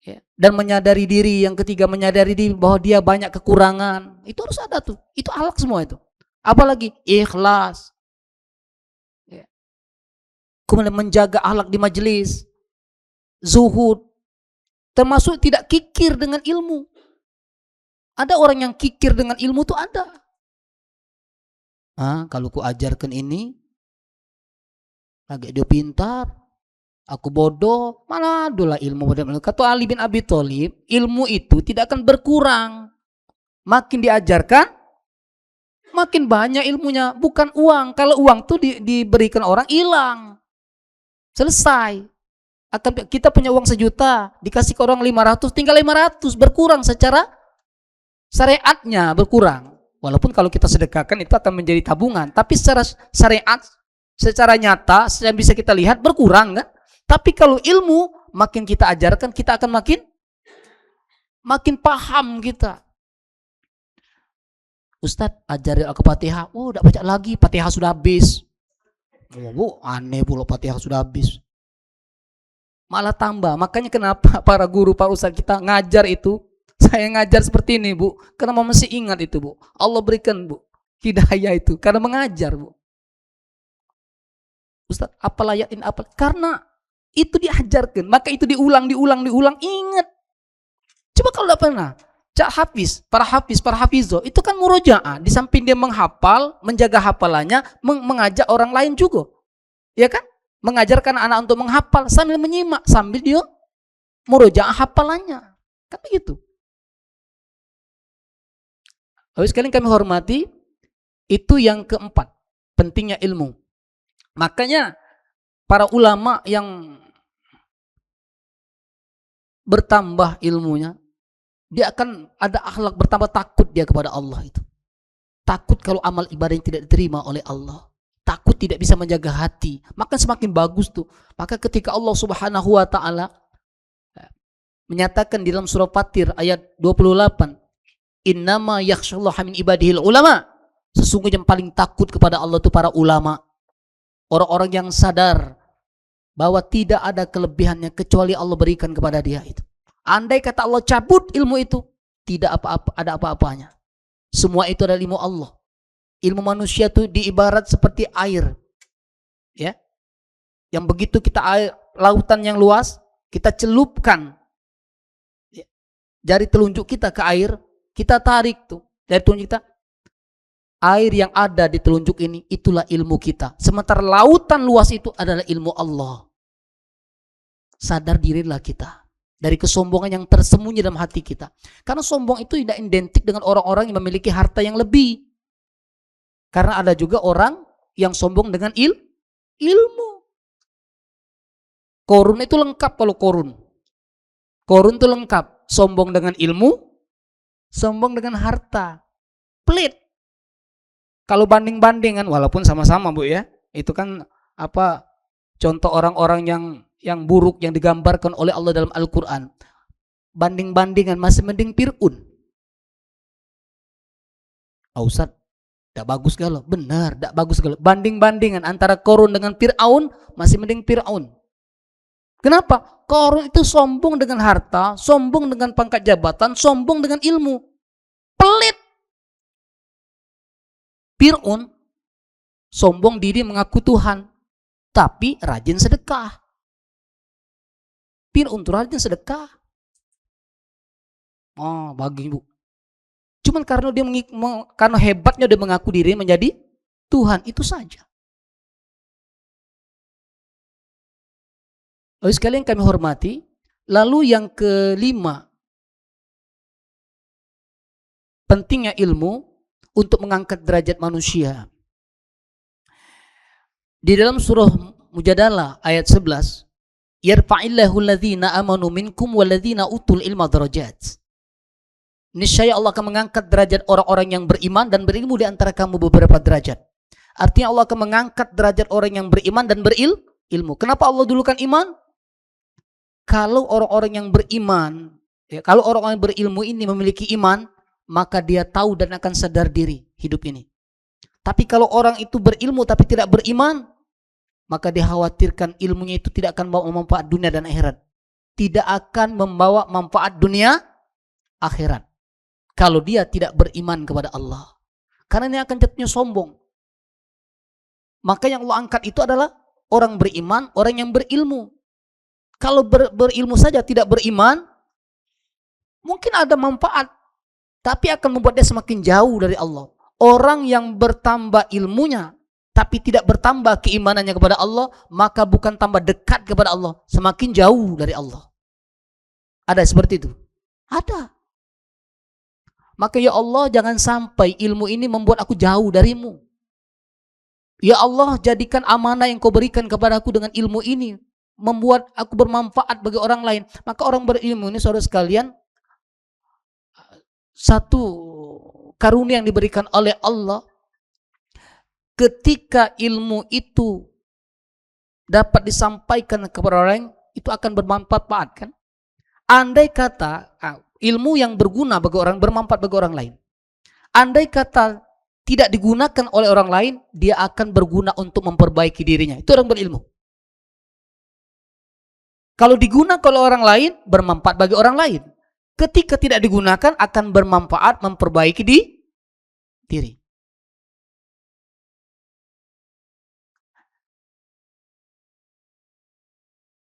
Ya. Dan menyadari diri, yang ketiga menyadari diri bahwa dia banyak kekurangan. Itu harus ada tuh. Itu akhlak semua itu. Apalagi ikhlas. Ya. Kemudian menjaga akhlak di majelis, zuhud, termasuk tidak kikir dengan ilmu. Ada orang yang kikir dengan ilmu tuh ada. Kalau ku ajarkan ini, agak dia pintar, aku bodoh, mana adalah ilmu. Kata Ali bin Abi Thalib, ilmu itu tidak akan berkurang. Makin diajarkan, makin banyak ilmunya. Bukan uang. Kalau uang tuh diberikan orang, hilang. Selesai. Kita punya uang 1 juta, dikasih ke orang 500, tinggal 500, berkurang secara syariatnya, berkurang. Walaupun kalau kita sedekahkan itu akan menjadi tabungan, tapi secara syariat, secara nyata, yang bisa kita lihat berkurang kan? Tapi kalau ilmu makin kita ajarkan, kita akan makin paham kita. Ustadz ajari Al-Fatihah, udah baca lagi, Fatihah sudah habis. Bu, aneh pula Fatihah sudah habis. Malah tambah. Makanya kenapa para guru, para ustadz kita ngajar itu, saya ngajar seperti ini, Bu. Kenapa masih ingat itu, Bu? Allah berikan, Bu, hidayah itu karena mengajar, Bu. Ustadz, apalah ayat ini, apa? Karena itu diajarkan, maka itu diulang, ingat. Coba kalau tidak pernah, para hafizo, itu kan murojaah. Di samping dia menghafal, menjaga hafalannya, mengajak orang lain juga. Ya kan? Mengajarkan anak untuk menghafal sambil menyimak, sambil dia murojaah hafalannya. Kan begitu. Habis sekalian kami hormati, itu yang keempat, pentingnya ilmu. Makanya para ulama yang bertambah ilmunya, dia akan ada akhlak, bertambah takut dia kepada Allah itu. Takut kalau amal ibadah yang tidak diterima oleh Allah. Takut tidak bisa menjaga hati. Maka semakin bagus tuh. Maka ketika Allah Subhanahu wa ta'ala menyatakan di dalam surah Fatir ayat 28, innama yakhsyallaha min ibadihil ulama. Sesungguhnya yang paling takut kepada Allah itu para ulama. Orang-orang yang sadar bahwa tidak ada kelebihannya kecuali Allah berikan kepada dia itu. Andai kata Allah cabut ilmu itu, Tidak ada apa-apanya. Semua itu adalah ilmu Allah. Ilmu manusia itu diibarat seperti air, ya. Yang begitu kita air lautan yang luas, kita celupkan jari telunjuk kita ke air, kita tarik tuh jari telunjuk kita, air yang ada di telunjuk ini itulah ilmu kita. Sementara lautan luas itu adalah ilmu Allah. Sadar dirilah kita dari kesombongan yang tersembunyi dalam hati kita. Karena sombong itu tidak identik dengan orang-orang yang memiliki harta yang lebih. Karena ada juga orang yang sombong dengan ilmu. Korun itu lengkap kalau korun. Korun itu lengkap. Sombong dengan ilmu, sombong dengan harta. Pelit. Kalau banding-bandingan, walaupun sama-sama Bu ya, itu kan apa contoh orang-orang yang buruk yang digambarkan oleh Allah dalam Al-Quran. Banding-bandingan masih mending Fir'aun. Ustaz, tidak bagus galau. Benar, tidak bagus galau. Banding-bandingan antara Korun dengan Fir'aun masih mending Fir'aun. Kenapa? Korun itu sombong dengan harta, sombong dengan pangkat jabatan, sombong dengan ilmu. Pelit. Fir'aun sombong diri mengaku Tuhan, tapi rajin sedekah. Fir'aun itu rajin sedekah. Oh, bagi Bu. Cuman karena karena hebatnya dia mengaku diri menjadi Tuhan, itu saja. Oleh sekalian kami hormati, lalu yang kelima, pentingnya ilmu untuk mengangkat derajat manusia. Di dalam surah Mujadalah ayat 11, yarfa'illahu alladhina amanu minkum walladhina utul ilma darajat. Niscaya Allah akan mengangkat derajat orang-orang yang beriman dan berilmu di antara kamu beberapa derajat. Artinya Allah akan mengangkat derajat orang yang beriman dan berilmu. Kenapa Allah dulukan iman? Kalau orang-orang yang beriman, ya, kalau orang-orang yang berilmu ini memiliki iman, maka dia tahu dan akan sadar diri hidup ini. Tapi kalau orang itu berilmu tapi tidak beriman, maka dikhawatirkan ilmunya itu tidak akan membawa manfaat dunia dan akhirat. Tidak akan membawa manfaat dunia akhirat kalau dia tidak beriman kepada Allah. Karena ini akan jatuhnya sombong. Maka yang Allah angkat itu adalah orang beriman, orang yang berilmu. Kalau berilmu saja tidak beriman, mungkin ada manfaat, tapi akan membuat dia semakin jauh dari Allah. Orang yang bertambah ilmunya, tapi tidak bertambah keimanannya kepada Allah, maka bukan tambah dekat kepada Allah, semakin jauh dari Allah. Ada seperti itu? Ada. Maka ya Allah, jangan sampai ilmu ini membuat aku jauh darimu. Ya Allah, jadikan amanah yang kau berikan kepada aku dengan ilmu ini membuat aku bermanfaat bagi orang lain. Maka orang berilmu ini, saudara sekalian, satu karunia yang diberikan oleh Allah. Ketika ilmu itu dapat disampaikan kepada orang, itu akan bermanfaat kan? Andai kata ilmu yang berguna bagi orang, bermanfaat bagi orang lain, andai kata tidak digunakan oleh orang lain, dia akan berguna untuk memperbaiki dirinya. Itu orang berilmu. Kalau digunakan oleh orang lain, bermanfaat bagi orang lain. Ketika tidak digunakan, akan bermanfaat memperbaiki diri.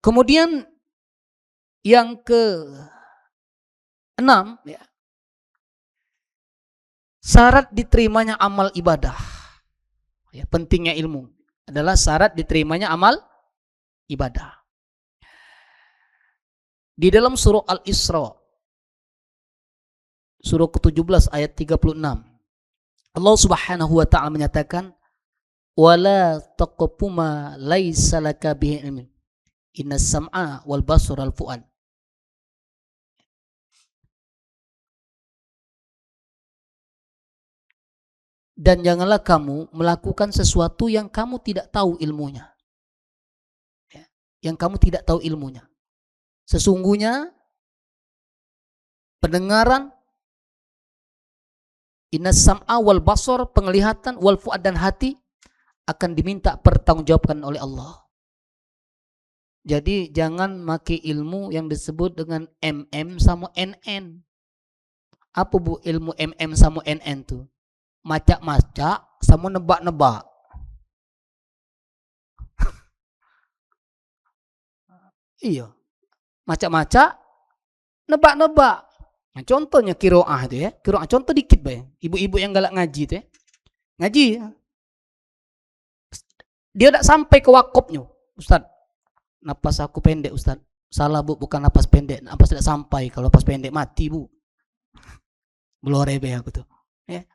Kemudian yang ke-6, ya, syarat diterimanya amal ibadah. Ya, pentingnya ilmu adalah syarat diterimanya amal ibadah. Di dalam surah Al-Isra, surah ke-17 ayat 36, Allah Subhanahu wa ta'ala menyatakan, wala taqfu ma laisa laka bihi ilmun innas sam'a wal basara wal fu'ad. Dan janganlah kamu melakukan sesuatu yang kamu tidak tahu ilmunya. Yang kamu tidak tahu ilmunya. Sesungguhnya pendengaran, innas sam'a wal basar, penglihatan, wal fu'ad, dan hati akan diminta pertanggungjawabkan oleh Allah. Jadi jangan pakai ilmu yang disebut dengan MM sama NN. Apa Bu ilmu MM sama NN tuh? Macak-macak sama nebak-nebak. Iya. Macak-macak, nebak-nebak. Nah, contohnya kiroah itu ya. Kiroah contoh dikit Bay. Ibu-ibu yang galak ngaji itu ya. Ngaji. Dia tidak sampai ke wakopnya. Ustaz, napas aku pendek Ustaz. Salah Bu, bukan napas pendek. Napas tidak sampai. Kalau napas pendek mati Bu. Belorebe aku tuh. Ya.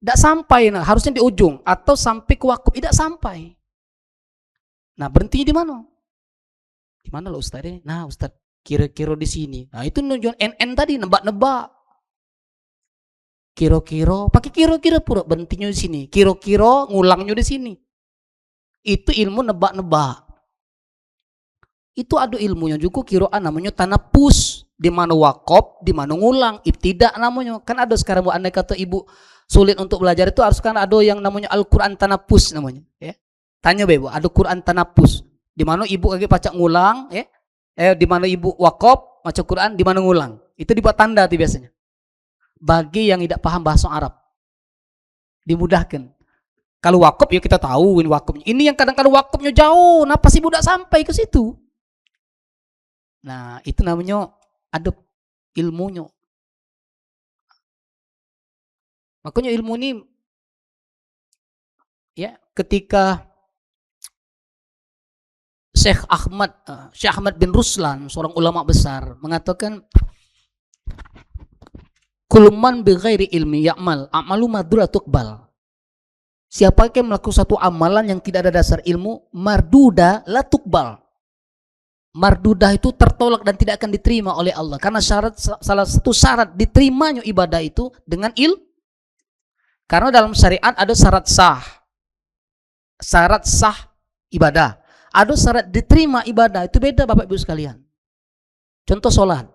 Tidak sampai, nah, harusnya di ujung. Atau sampai ke wakop. Tidak sampai. Nah, berhentinya di mana? Di mana lo Ustaz? Nah Ustaz, kira-kira di sini. Nah itu nunjukan NN tadi, nebak-nebak. Kira-kira, pakai kira-kira pura berhentinya di sini. Kira-kira ngulangnya di sini. Itu ilmu nebak-nebak. Itu ada ilmunya juga kiraan namanya tanapus. Di mana wakop, di mana ngulang. Ibtidak namanya. Kan ada sekarang bu, andai kata ibu sulit untuk belajar itu harus kan ada yang namanya Al-Quran tanapus namanya. Ya. Tanya bu, ada Quran tanapus. Di mana ibu lagi pacak ngulang, ya. Di mana ibu wakop, baca Quran, di mana ngulang. Itu dibuat tanda tuh biasanya. Bagi yang tidak paham bahasa Arab. Dimudahkan. Kalau wakop ya kita tahu ini wakopnya. Ini yang kadang-kadang wakopnya jauh, nah pasti ibu tidak sampai ke situ. Nah, itu namanya ada ilmunya. Makanya ilmu ini ya ketika Syekh Ahmad bin Ruslan, seorang ulama besar, mengatakan kulman bi ghairi ilmi ya'mal a'malu madura tuqbal. Siapa yang melakukan satu amalan yang tidak ada dasar ilmu, marduda la tuqbal. Mardudah itu tertolak dan tidak akan diterima oleh Allah. Karena salah satu syarat diterimanya ibadah itu dengan ilmu. Karena dalam syariat ada syarat sah. Syarat sah ibadah. Ada syarat diterima ibadah. Itu beda Bapak Ibu sekalian. Contoh sholat.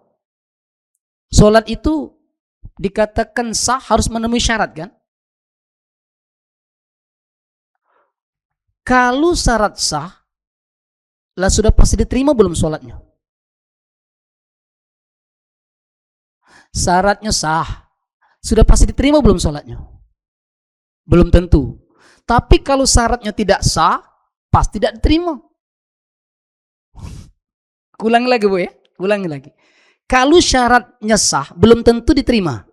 Sholat itu dikatakan sah harus memenuhi syarat kan? Kalau syarat sah, lah sudah pasti diterima belum sholatnya? Syaratnya sah, sudah pasti diterima belum sholatnya? Belum tentu. Tapi kalau syaratnya tidak sah, pasti tidak diterima. Ulangi lagi Bu ya, ulangi lagi. Kalau syaratnya sah, belum tentu diterima.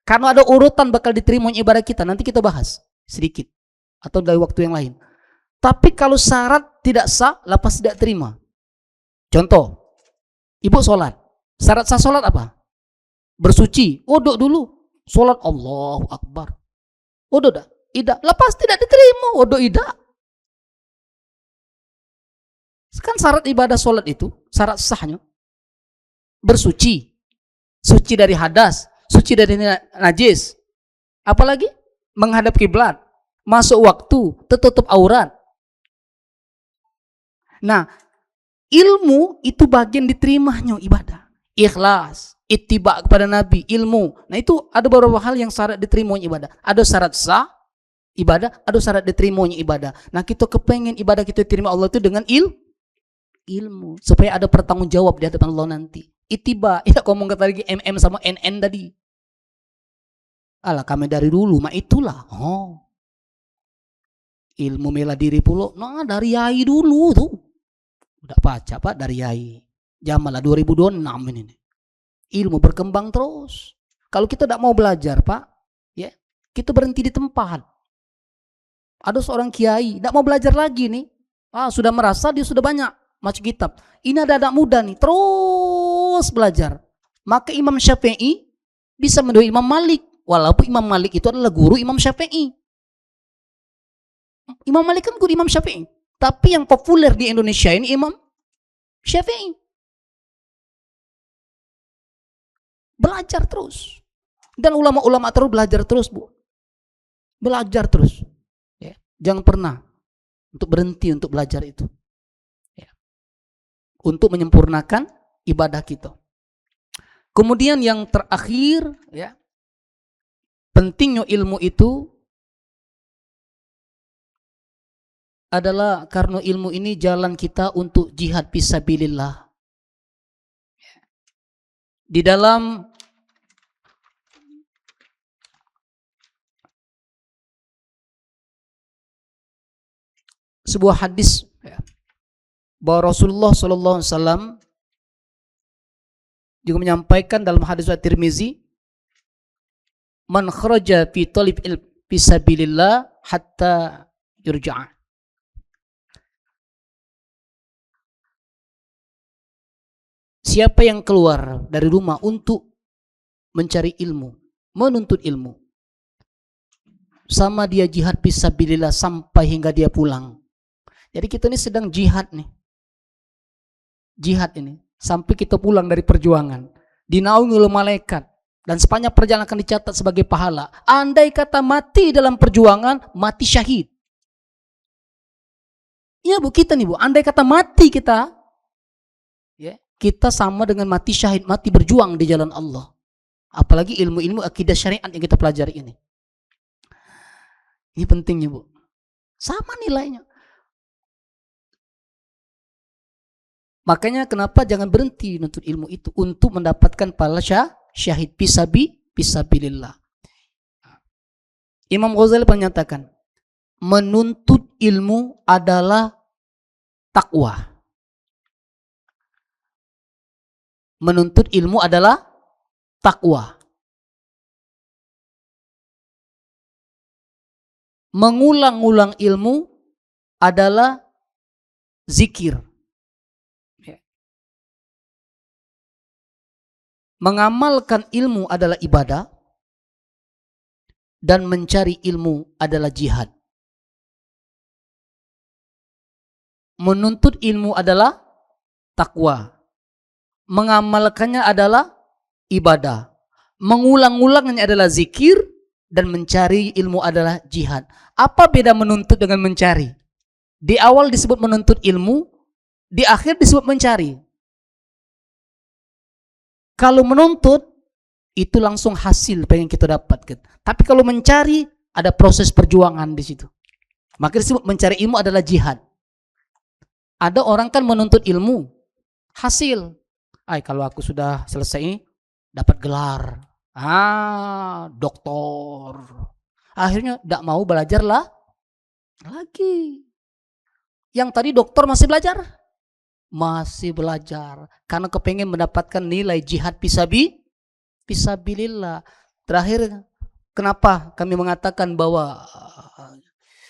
Karena ada urutan bakal diterima ibadah kita, nanti kita bahas sedikit. Atau dari waktu yang lain. Tapi kalau syarat tidak sah, lah pasti tidak terima. Contoh, ibu sholat. Syarat sah sholat apa? Bersuci. Wudhu dulu. Sholat Allahu Akbar. Wudhu dah. Idah. Lah pasti tidak diterima. Wudhu idah. Kan syarat ibadah sholat itu, syarat sahnya. Bersuci. Suci dari hadas. Suci dari najis. Apalagi? Menghadap kiblat. Masuk waktu. Tertutup aurat. Nah, ilmu itu bagian diterimanya ibadah. Ikhlas, ittiba kepada Nabi, ilmu. Nah, itu ada beberapa hal yang syarat diterimanya ibadah. Ada syarat sah ibadah, ada syarat diterimanya ibadah. Nah, kita kepengen ibadah kita diterima Allah itu dengan ilmu. Supaya ada pertanggung jawab di hadapan Allah nanti. Ittiba, tidak ngomong kata lagi MM sama NN tadi. Alah, kami dari dulu, mah itulah. Oh. Ilmu bela diri pula, nah dari yai dulu tuh. Udah baca Pak dari yai. Jamalah 2026 ini. Ilmu berkembang terus. Kalau kita tidak mau belajar Pak, ya kita berhenti di tempat. Ada seorang kiai tidak mau belajar lagi nih. Sudah merasa dia sudah banyak baca kitab. Ini ada anak muda nih, terus belajar. Maka Imam Syafi'i bisa mendahului Imam Malik. Walaupun Imam Malik itu adalah guru Imam Syafi'i. Imam Malik kan guru Imam Syafi'i. Tapi yang populer di Indonesia ini Imam Syafi'i. Belajar terus. Dan ulama-ulama terus belajar terus, Bu. Belajar terus. Ya. Jangan pernah untuk berhenti untuk belajar itu. Ya. Untuk menyempurnakan ibadah kita. Kemudian yang terakhir, ya, pentingnya ilmu itu adalah karena ilmu ini jalan kita untuk jihad fisabilillah. Di dalam sebuah hadis ya, bahwa Rasulullah SAW juga menyampaikan dalam hadis At-Tirmizi, man kharaja fi talib ilm fisabilillah hatta yurja'a. Siapa yang keluar dari rumah untuk mencari ilmu, menuntut ilmu, sama dia jihad fisabilillah sampai hingga dia pulang. Jadi kita ini sedang jihad nih. Jihad ini sampai kita pulang dari perjuangan, dinaungi oleh malaikat, dan sepanjang perjalanan akan dicatat sebagai pahala. Andai kata mati dalam perjuangan, mati syahid. Iya Bu, kita nih Bu, andai kata mati kita, ya, kita sama dengan mati syahid, mati berjuang di jalan Allah. Apalagi ilmu-ilmu akidah syariat yang kita pelajari ini. Ini pentingnya Bu. Sama nilainya. Makanya kenapa jangan berhenti menuntut ilmu itu untuk mendapatkan pahala syahid fisabilillah. Imam Ghazali menyatakan, menuntut ilmu adalah takwa. Menuntut ilmu adalah takwa. Mengulang-ulang ilmu adalah zikir. Mengamalkan ilmu adalah ibadah, dan mencari ilmu adalah jihad. Menuntut ilmu adalah takwa, mengamalkannya adalah ibadah, mengulang-ulangnya adalah zikir, dan mencari ilmu adalah jihad. Apa beda menuntut dengan mencari? Di awal disebut menuntut ilmu, di akhir disebut mencari. Kalau menuntut, itu langsung hasil pengen kita dapatkan. Tapi kalau mencari, ada proses perjuangan di situ. Maka disebut mencari ilmu adalah jihad. Ada orang kan menuntut ilmu, hasil. Kalau aku sudah selesai, dapat gelar. Doktor. Akhirnya tidak mau belajar lagi. Yang tadi doktor masih belajar. Masih belajar karena kepengen mendapatkan nilai jihad fisabilillah. Terakhir, kenapa kami mengatakan bahwa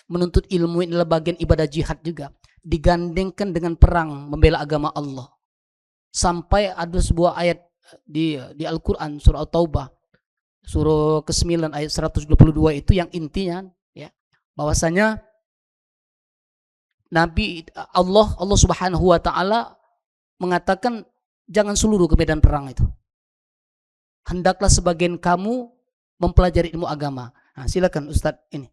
menuntut ilmu adalah bagian ibadah jihad juga, digandengkan dengan perang membela agama Allah. Sampai ada sebuah ayat di Al-Quran surah At-Taubah surah ke-9 ayat 122 itu yang intinya ya, bahwasanya Allah Subhanahu wa taala mengatakan jangan seluruh ke medan perang itu. Hendaklah sebagian kamu mempelajari ilmu agama. Silakan Ustadz ini.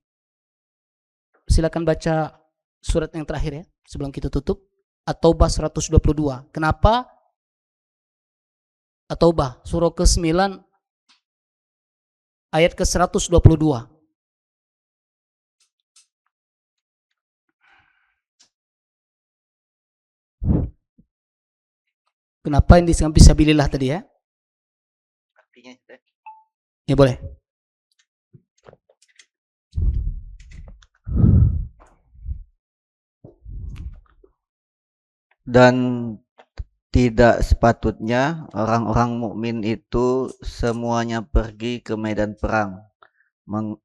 Silakan baca surat yang terakhir ya sebelum kita tutup. At-Taubah 122. Kenapa? At-Taubah surah ke-9 ayat ke-122. Kenapa ini disebut fisabilillah tadi ya? Artinya ya boleh. Dan tidak sepatutnya orang-orang mukmin itu semuanya pergi ke medan perang.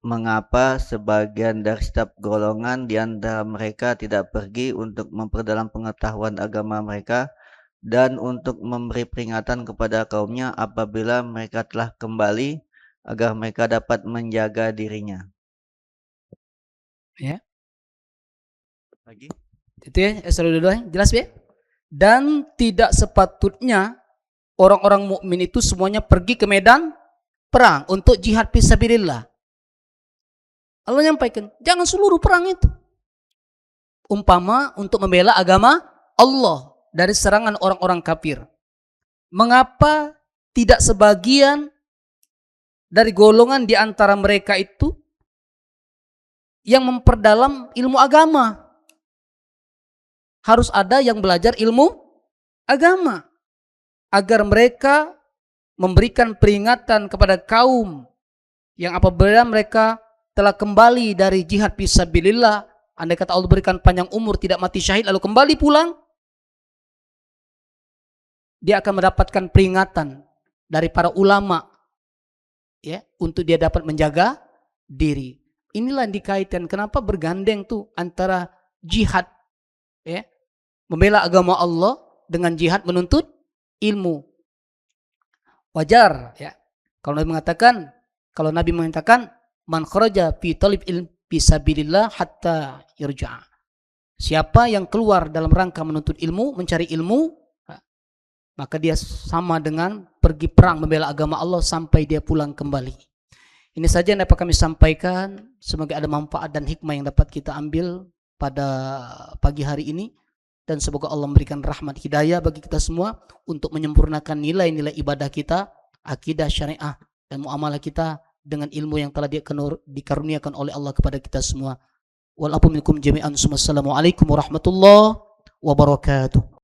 Mengapa sebagian dari setiap golongan di antara mereka tidak pergi untuk memperdalam pengetahuan agama mereka dan untuk memberi peringatan kepada kaumnya apabila mereka telah kembali agar mereka dapat menjaga dirinya. Ya. Lagi. Itu ya, jelas ya? Dan tidak sepatutnya orang-orang mukmin itu semuanya pergi ke medan perang untuk jihad fisabilillah. Allah nyampaikan, jangan seluruh perang itu. Umpama untuk membela agama Allah dari serangan orang-orang kafir. Mengapa tidak sebagian dari golongan di antara mereka itu yang memperdalam ilmu agama? Harus ada yang belajar ilmu agama agar mereka memberikan peringatan kepada kaum yang apabila mereka telah kembali dari jihad fisabilillah andai kata Allah berikan panjang umur, tidak mati syahid, lalu kembali pulang, dia akan mendapatkan peringatan dari para ulama, ya, untuk dia dapat menjaga diri. Inilah yang dikaitkan kenapa bergandeng tuh antara jihad, ya, membela agama Allah dengan jihad menuntut ilmu. Wajar, ya, kalau Nabi mengatakan man kharaja fi talib ilm fi sabilillah hatta yurja'a. Siapa yang keluar dalam rangka menuntut ilmu, mencari ilmu, maka dia sama dengan pergi perang membela agama Allah sampai dia pulang kembali. Ini saja yang dapat kami sampaikan. Semoga ada manfaat dan hikmah yang dapat kita ambil pada pagi hari ini. Dan semoga Allah memberikan rahmat hidayah bagi kita semua untuk menyempurnakan nilai-nilai ibadah kita, akidah syariah, dan muamalah kita dengan ilmu yang telah dikaruniakan oleh Allah kepada kita semua. Wal afu minkum jami'an. Assalamualaikum warahmatullahi wabarakatuh.